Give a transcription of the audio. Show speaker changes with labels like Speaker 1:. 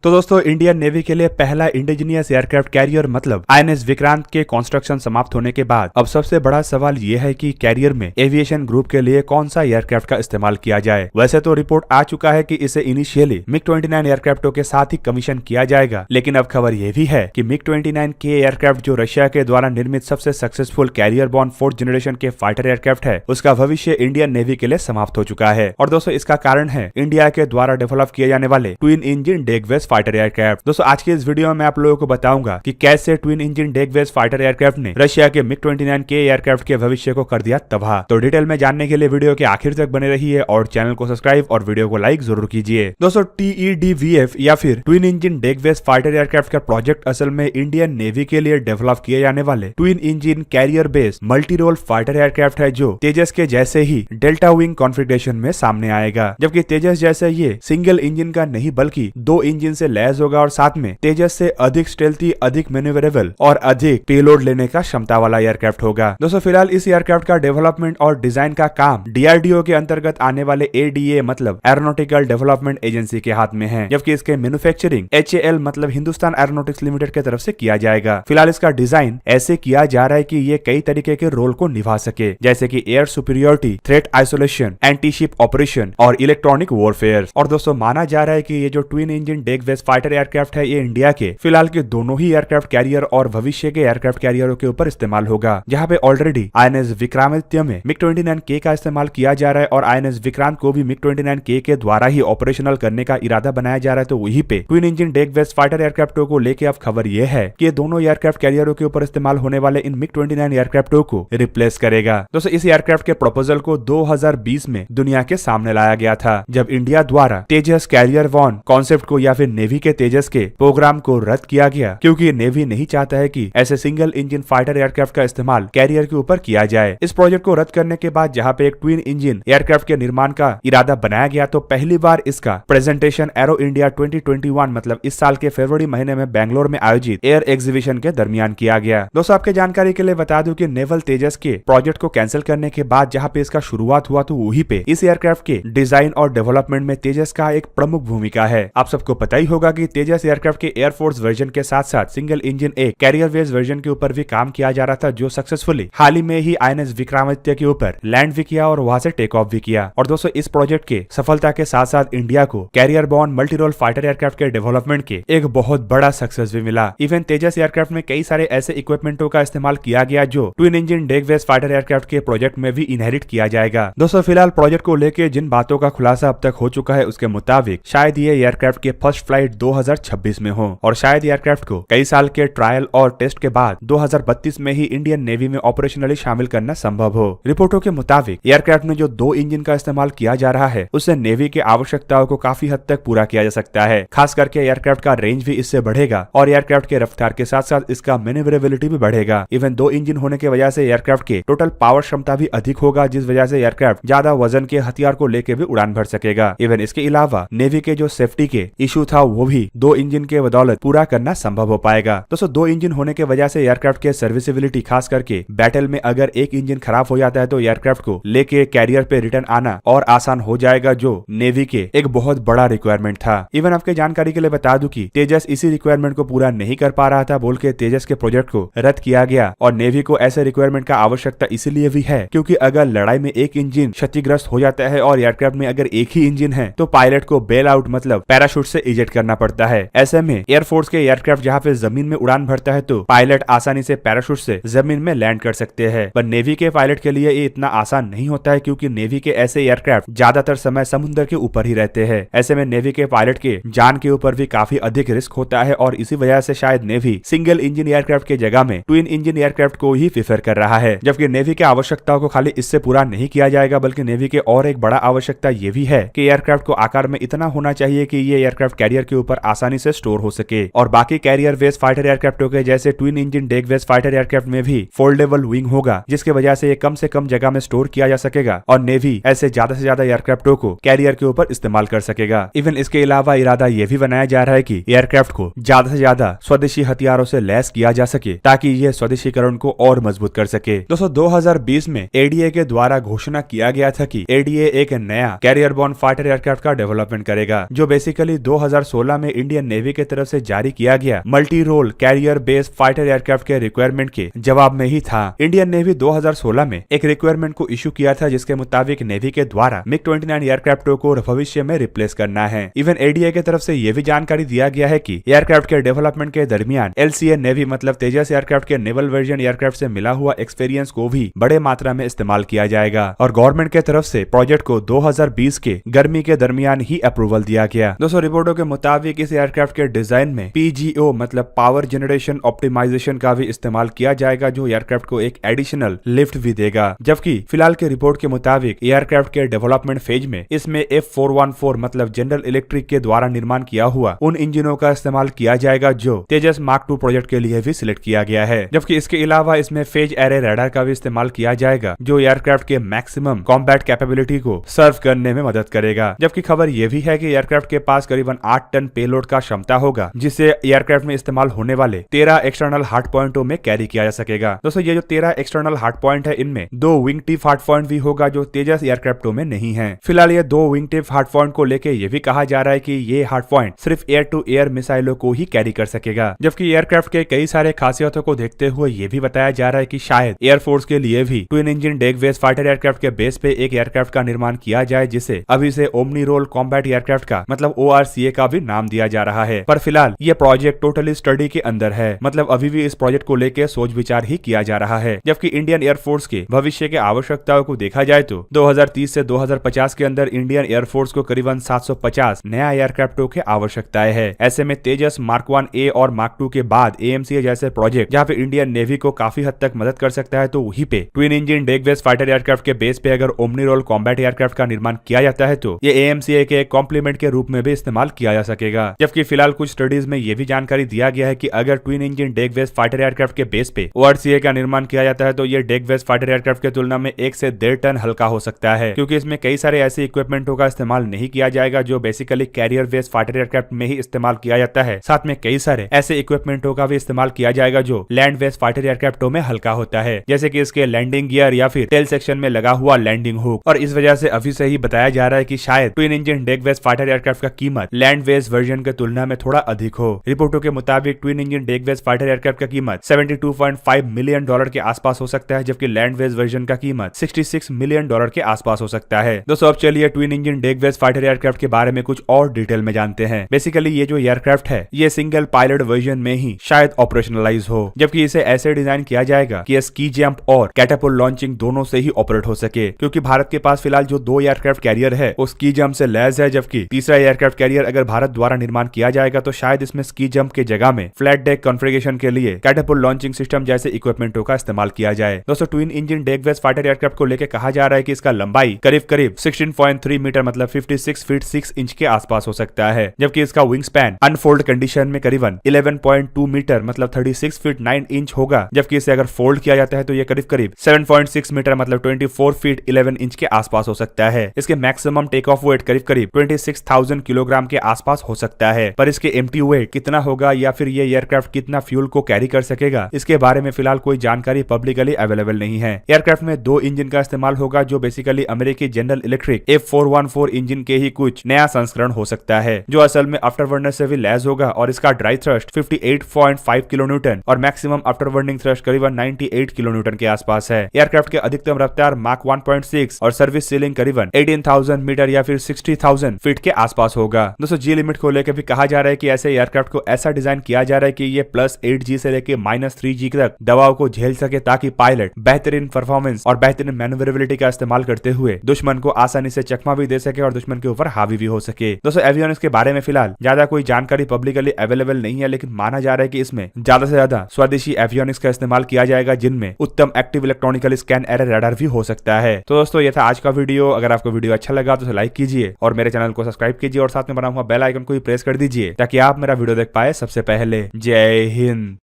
Speaker 1: तो दोस्तों Indian navy के लिए पहला इंडिजिनियस एयरक्राफ्ट कैरियर मतलब आईएनएस विक्रांत के कंस्ट्रक्शन समाप्त होने के बाद अब सबसे बड़ा सवाल ये है कि कैरियर में एविएशन ग्रुप के लिए कौन सा एयरक्राफ्ट का इस्तेमाल किया जाए। वैसे तो रिपोर्ट आ चुका है कि इसे इनिशियली MiG-29 एयरक्राफ्टों के साथ ही कमीशन किया जाएगा, लेकिन अब खबर ये भी है कि MiG-29 के एयरक्राफ्ट जो रशिया के द्वारा निर्मित सबसे successful carrier borne 4th generation के फाइटर एयरक्राफ्ट है, उसका भविष्य इंडियन नेवी के लिए समाप्त हो चुका है। और दोस्तों इसका कारण है इंडिया के द्वारा डेवलप किए जाने वाले twin engine deck based fighter aircraft. दोस्तों आज के इस वीडियो में मैं आप लोगों को बताऊंगा कि कैसे twin engine deck based fighter aircraft ने रशिया के MiG-29 के एयरक्राफ्ट के भविष्य को कर दिया तबाह। तो डिटेल में जानने के लिए वीडियो के आखिर तक बने रहिए और चैनल को सब्सक्राइब और वीडियो को लाइक जरूर कीजिए। दोस्तों TEDVF या फिर twin engine deck based fighter aircraft का प्रोजेक्ट असल में इंडियन नेवी के लिए डेवलप किए जाने वाले twin engine carrier based multi role fighter aircraft है, जो तेजस के जैसे ही डेल्टा विंग कॉन्फ़िगरेशन में सामने आएगा। जबकि तेजस जैसे ये सिंगल इंजन का नहीं बल्कि 2 इंजन से लैस होगा और साथ में तेजस से अधिक स्टेल्थी, अधिक मैन्यूवरेबल और अधिक पेलोड लेने का क्षमता वाला एयरक्राफ्ट होगा। दोस्तों फिलहाल इस एयरक्राफ्ट का डेवलपमेंट और डिजाइन का काम DRDO के अंतर्गत आने वाले ADA मतलब एरोनॉटिकल डेवलपमेंट एजेंसी के हाथ में है, जबकि इसके मैन्युफैक्चरिंग HAL मतलब हिंदुस्तान एरोनॉटिक्स लिमिटेड की तरफ से किया जाएगा। फिलहाल इसका डिजाइन ऐसे किया जा रहा है कि ये कई तरीके के रोल को निभा सके, जैसे कि air superiority, threat isolation, anti ship operation और इलेक्ट्रॉनिक वॉरफेयर। और दोस्तों माना जा रहा है कि ये जो twin engine deck based fighter aircraft है, ये इंडिया के फिलहाल के दोनों ही एयरक्राफ्ट कैरियर और भविष्य के एयरक्राफ्ट कैरियरों के ऊपर इस्तेमाल होगा। जहां पे ऑलरेडी INS विक्रांदित्य में MiG-29K का इस्तेमाल किया जा रहा है और INS विक्रांत को भी MiG-29K के द्वारा ही ऑपरेशनल करने का इरादा बनाया जा रहा है। तो वहीं पे twin engine deck based fighter एयरक्राफ्टों को लेकर अब खबर ये है कि ये दोनों एयरक्राफ्ट कैरियरों के ऊपर इस्तेमाल होने वाले इन MiG-29 एयरक्राफ्टों को रिप्लेस करेगा। दोस्तों इस एयरक्राफ्ट के प्रपोजल को 2020 में दुनिया के सामने लाया गया था, जब इंडिया द्वारा तेजस कैरियर वन कॉन्सेप्ट को या फिर नेवी के तेजस के प्रोग्राम को रद्द किया गया, क्योंकि नेवी नहीं चाहता है कि ऐसे सिंगल इंजन फाइटर एयरक्राफ्ट का इस्तेमाल कैरियर के ऊपर किया जाए। इस प्रोजेक्ट को रद्द करने के बाद जहां पे एक ट्विन इंजन एयरक्राफ्ट के निर्माण का इरादा बनाया गया, तो पहली बार इसका प्रेजेंटेशन एरो इंडिया 2021 मतलब इस साल के फरवरी महीने में बेंगलोर में आयोजित एयर एग्जीबिशन के दरमियान किया गया। दोस्तों आपके जानकारी के लिए बता दूं कि नेवल तेजस के प्रोजेक्ट को कैंसिल करने के बाद जहां पे इसका शुरुआत हुआ, तो वहीं पे इस एयरक्राफ्ट के डिजाइन और डेवलपमेंट में तेजस का एक प्रमुख भूमिका है। आप सबको पता ही होगा कि तेजस एयरक्राफ्ट के एयरफोर्स वर्जन के साथ साथ सिंगल इंजन एक कैरियर बेस्ड वर्जन के ऊपर भी काम किया जा रहा था, जो सक्सेसफुली हाल ही में ही INS विक्रांदित्य के ऊपर लैंड भी किया और वहां से टेक ऑफ भी किया। और दोस्तों इस प्रोजेक्ट के सफलता के साथ साथ इंडिया को carrier borne multi role fighter aircraft के डेवलपमेंट के एक बहुत बड़ा सक्सेस भी मिला। इवन तेजस एयरक्राफ्ट में कई सारे ऐसे इक्विपमेंटों का इस्तेमाल किया गया जो twin engine deck based fighter aircraft के प्रोजेक्ट में भी इनहेरिट किया जाएगा। दोस्तों फिलहाल प्रोजेक्ट को लेकर जिन बातों का खुलासा अब तक हो चुका है, उसके मुताबिक शायद ये एयरक्राफ्ट के फर्स्ट फ्लाइट 2026 में हो और शायद एयरक्राफ्ट को कई साल के ट्रायल और टेस्ट के बाद 2032 में ही इंडियन नेवी में ऑपरेशनली शामिल करना संभव हो। रिपोर्टों के मुताबिक एयरक्राफ्ट में जो 2 इंजन का इस्तेमाल किया जा रहा है, उससे नेवी की आवश्यकताओं को काफी हद तक पूरा किया जा सकता है। खास करके एयरक्राफ्ट का रेंज भी इससे बढ़ेगा और एयरक्राफ्ट के रफ्तार के साथ साथ इसका मैन्यूवरेबिलिटी भी बढ़ेगा। इवन 2 इंजन होने की वजह से एयरक्राफ्ट के टोटल पावर क्षमता भी अधिक होगा, जिस वजह से एयरक्राफ्ट ज्यादा वजन के हथियार को लेकर भी उड़ान भर सकेगा। इवन इसके अलावा नेवी के जो सेफ्टी के इशू था, वो भी 2 इंजन के बदौलत पूरा करना संभव हो पाएगा। दोस्तों 2 इंजन होने के वजह से एयरक्राफ्ट के सर्विसेबिलिटी, खास करके बैटल में अगर एक इंजन खराब हो जाता है तो एयरक्राफ्ट को लेके कैरियर पे रिटर्न आना और आसान हो जाएगा, जो नेवी के एक बहुत बड़ा रिक्वायरमेंट था। इवन आपके जानकारी के लिए बता दूं कि तेजस इसी रिक्वायरमेंट को पूरा नहीं कर पा रहा था, बोल के तेजस के प्रोजेक्ट को रद्द किया गया। और नेवी को ऐसे रिक्वायरमेंट का आवश्यकता इसीलिए भी है क्योंकि अगर लड़ाई में एक इंजन क्षतिग्रस्त हो जाता है और एयरक्राफ्ट में अगर एक ही इंजन है, तो पायलट को बेल आउट मतलब पैराशूट से इजेक्ट करना पड़ता है। ऐसे में एयरफोर्स के एयरक्राफ्ट जहां पे जमीन में उड़ान भरता है, तो पायलट आसानी से पैराशूट से जमीन में लैंड कर सकते हैं। पर नेवी के पायलट के लिए ये इतना आसान नहीं होता है, क्योंकि नेवी के ऐसे एयरक्राफ्ट ज्यादातर समय समुद्र के ऊपर ही रहते हैं। ऐसे में नेवी के पायलट के जान के ऊपर भी काफी अधिक रिस्क होता है और इसी वजह से शायद नेवी सिंगल इंजन एयरक्राफ्ट के जगह में ट्विन इंजन एयरक्राफ्ट को ही प्रेफर कर रहा है। जबकि नेवी के आवश्यकताओं को खाली इससे पूरा नहीं किया जाएगा, बल्कि नेवी के और एक बड़ा आवश्यकता ये भी है कि एयरक्राफ्ट को आकार में इतना होना चाहिए कि ये एयरक्राफ्ट कैरियर के ऊपर आसानी से स्टोर हो सके। और बाकी कैरियर बेस्ड फाइटर एयरक्राफ्टों के जैसे twin engine deck based fighter aircraft में भी फोल्डेबल विंग होगा, जिसकी वजह से कम जगह में स्टोर किया जा सकेगा और नेवी ऐसे ज्यादा से ज्यादा एयरक्राफ्टों को कैरियर के ऊपर इस्तेमाल कर सकेगा। इवन इसके अलावा इरादा यह भी बनाया जा रहा है कि एयरक्राफ्ट को ज्यादा से ज्यादा स्वदेशी हथियारों से लैस किया जा सके, ताकि यह स्वदेशीकरण को और मजबूत कर सके। दोस्तों 2020 में ADA के द्वारा घोषणा किया गया था कि ADA एक नया कैरियर बॉर्न फाइटर एयरक्राफ्ट का डेवलपमेंट करेगा, जो बेसिकली 2016 2016 में इंडियन नेवी की तरफ से जारी किया गया multi role carrier based fighter aircraft के रिक्वायरमेंट के जवाब में ही था। इंडियन नेवी 2016 में एक रिक्वायरमेंट को इशू किया था जिसके मुताबिक नेवी के द्वारा MiG-29 एयरक्राफ्टों को भविष्य में रिप्लेस करना है। इवन एडीए की तरफ से यह भी जानकारी दिया गया है कि एयरक्राफ्ट के डेवलपमेंट के दरमियान LCA नेवी मतलब तेजस एयरक्राफ्ट के नेवल वर्जन एयरक्राफ्ट से मिला हुआ एक्सपीरियंस को भी बड़े मात्रा में इस्तेमाल किया जाएगा और गवर्नमेंट के तरफ से प्रोजेक्ट को 2020 के गर्मी के दरमियान ही अप्रूवल दिया गया। दोस्तों रिपोर्टों के मुताबिक इस एयरक्राफ्ट के डिजाइन में PGO मतलब पावर जनरेशन ऑप्टिमाइजेशन का भी इस्तेमाल किया जाएगा जो एयरक्राफ्ट को एक एडिशनल लिफ्ट भी देगा। जबकि फिलहाल के रिपोर्ट के मुताबिक एयरक्राफ्ट के डेवलपमेंट फेज में इसमें F414 मतलब जनरल इलेक्ट्रिक के द्वारा निर्माण किया हुआ उन इंजनों का इस्तेमाल किया जाएगा जो तेजस मार्क 2 प्रोजेक्ट के लिए भी सिलेक्ट किया गया है। जबकि इसके अलावा इसमें फेज एरे रडार का भी इस्तेमाल किया जाएगा जो एयरक्राफ्ट के मैक्सिमम कॉम्बैट कैपेबिलिटी को सर्व करने में मदद करेगा। जबकि खबर यह भी है कि एयरक्राफ्ट के पास करीबन 8 टन पेलोड का क्षमता होगा जिससे एयरक्राफ्ट में इस्तेमाल होने वाले 13 एक्सटर्नल हार्ड पॉइंटों में कैरी किया जा सकेगा। दोस्तों ये जो 13 एक्सटर्नल हार्ड पॉइंट है इनमें 2 विंग टिप हार्ड पॉइंट भी होगा जो तेजस एयरक्राफ्टों में नहीं है। फिलहाल ये 2 विंग टिप हार्ड पॉइंट को लेकर यह भी कहा जा रहा है कि ये हार्ड पॉइंट सिर्फ एयर टू एयर मिसाइलों को ही कैरी कर सकेगा। जबकि एयरक्राफ्ट के कई सारे खासियतों को देखते हुए ये भी बताया जा रहा है कि शायद एयरफोर्स के लिए भी twin engine deck based fighter aircraft के बेस पे एक एयरक्राफ्ट का निर्माण किया जाए जिसे अभी से ओमनी रोल कॉम्बैट एयरक्राफ्ट का मतलब ORCA का भी नाम दिया जा रहा है। पर फिलहाल ये प्रोजेक्ट टोटली स्टडी के अंदर है, मतलब अभी भी इस प्रोजेक्ट को लेकर सोच विचार ही किया जा रहा है। जबकि इंडियन एयरफोर्स के भविष्य के आवश्यकताओं को देखा जाए तो 2030 से 2050 के अंदर इंडियन एयरफोर्स को करीबन 750 नया एयरक्राफ्टों की आवश्यकताएं है। ऐसे में तेजस मार्क 1A और मार्क 2 के बाद AMCA जैसे प्रोजेक्ट जहाँ पे इंडियन नेवी को काफी हद तक मदद कर सकता है तो वहीं पे twin engine deck based fighter aircraft के बेस पे अगर ओमनी रोल कॉम्बैट एयरक्राफ्ट का निर्माण किया जाता है तो ये AMCA के कॉम्प्लीमेंट के रूप में भी इस्तेमाल किया जा सकेगा। जबकि फिलहाल कुछ स्टडीज में यह भी जानकारी दिया गया है कि अगर twin engine deck based fighter aircraft के बेस पे ORCA का निर्माण किया जाता है तो ये डेक बेस्ड फाइटर एयरक्राफ्ट की तुलना में 1 से 1.5 टन हल्का हो सकता है क्योंकि इसमें कई सारे ऐसे इक्विपमेंटों का इस्तेमाल नहीं किया जाएगा जो basically career based fighter aircraft में ही इस्तेमाल किया जाता है। साथ में कई सारे ऐसे इक्विपमेंटों का भी इस्तेमाल किया जाएगा जो लैंड बेस्ड फाइटर एयरक्राफ्टों में हल्का होता है जैसे कि इसके लैंडिंग गियर या फिर टेल सेक्शन में लगा हुआ लैंडिंग हुक। और इस वजह से अभी से ही बताया जा रहा है कि शायद twin engine deck based fighter aircraft का कीमत लैंड बेस्ड वर्जन की तुलना में थोड़ा अधिक हो। रिपोर्टों के मुताबिक twin engine deck based fighter aircraft का कीमत $72.5 मिलियन के आसपास हो सकता है जबकि लैंड बेस्ड वर्जन का कीमत $66 मिलियन के आसपास हो सकता है। दोस्तों अब चलिए twin engine deck based fighter aircraft के बारे में कुछ और डिटेल में जानते हैं। बेसिकली ये जो एयरक्राफ्ट है ये सिंगल पायलट वर्जन में ही शायद ऑपरेशनलाइज हो जबकि इसे ऐसे डिजाइन किया जाएगा कि स्की जंप और कैटापुल लॉन्चिंग दोनों से ही ऑपरेट हो सके क्योंकि भारत के पास फिलहाल जो 2 एयरक्राफ्ट कैरियर है वो स्की जंप से लैस है जबकि तीसरा एयरक्राफ्ट कैरियर अगर भारत द्वारा निर्माण किया जाएगा तो शायद इसमें स्की जंप के जगह में फ्लैट डेक कॉन्फ़िगरेशन के लिए कैटापुल लॉन्चिंग सिस्टम जैसे इक्विपमेंटों का इस्तेमाल किया जाए। दोस्तों twin engine deck based fighter aircraft को लेकर कहा जा रहा है कि इसका लंबाई करीब 16.3 मीटर मतलब 56 फीट 6 इंच के आसपास हो सकता है जबकि इसका विंग स्पैन अनफोल्ड कंडीशन में करीबन 11.2 मीटर मतलब 36 फीट 9 इंच होगा जबकि इसे अगर फोल्ड किया जाता है तो ये करीब 7.6 मीटर मतलब 24 फीट 11 इंच के आसपास हो सकता है। इसके मैक्सिमम टेक ऑफ वेट करीब 26,000 किलोग्राम के आसपास हो सकता है पर इसके एम्प्टी वेट कितना होगा या फिर ये एयरक्राफ्ट कितना फ्यूल को कैरी कर सकेगा इसके बारे में फिलहाल कोई जानकारी पब्लिकली अवेलेबल नहीं है। एयरक्राफ्ट में 2 इंजन का इस्तेमाल होगा जो बेसिकली अमेरिकी जनरल इलेक्ट्रिक F414 इंजन के ही कुछ नया संस्करण हो सकता है जो असल में आफ्टरबर्नर से भी लैस होगा और इसका ड्राई थ्रस्ट 58.5 किलोन्यूटन और मैक्सिमम आफ्टरबर्निंग थ्रस्ट करीबन 98 किलोन्यूटन के आसपास है। एयरक्राफ्ट के अधिकतम रफ्तार माक 1.6 और सर्विस सीलिंग करीबन 18,000 मीटर या फिर 60,000 फीट के आसपास होगा। दोस्तों जी लिमिट को लेकर भी कहा जा रहा है कि ऐसे एयरक्राफ्ट को ऐसा डिजाइन किया जा रहा है कि ये +8G से लेकर -3G तक दबाव को झेल सके ताकि पायलट बेहतरीन परफॉर्मेंस और बेहतरीन मैन्युवरेबिलिटी का इस्तेमाल करते हुए दुश्मन को आसानी से चकमा भी दे सके और दुश्मन के ऊपर हावी भी हो सके। दोस्तों एवियोनिक्स के बारे में फिलहाल ज्यादा कोई जानकारी पब्लिकली अवेलेबल नहीं है लेकिन माना जा रहा है कि इसमें ज्यादा से ज्यादा स्वदेशी एवियोनिक्स का इस्तेमाल किया जाएगा जिनमें उत्तम active electronical scan error radar भी हो सकता है। तो दोस्तों ये था आज का वीडियो। अगर आपको वीडियो अच्छा लगा तो लाइक कीजिए और मेरे चैनल को सब्सक्राइब कीजिए और साथ में बना हुआ बेल आइकन को भी प्रेस कर दीजिए ताकि आप मेरा वीडियो देख पाए सबसे पहले। जय हिंद।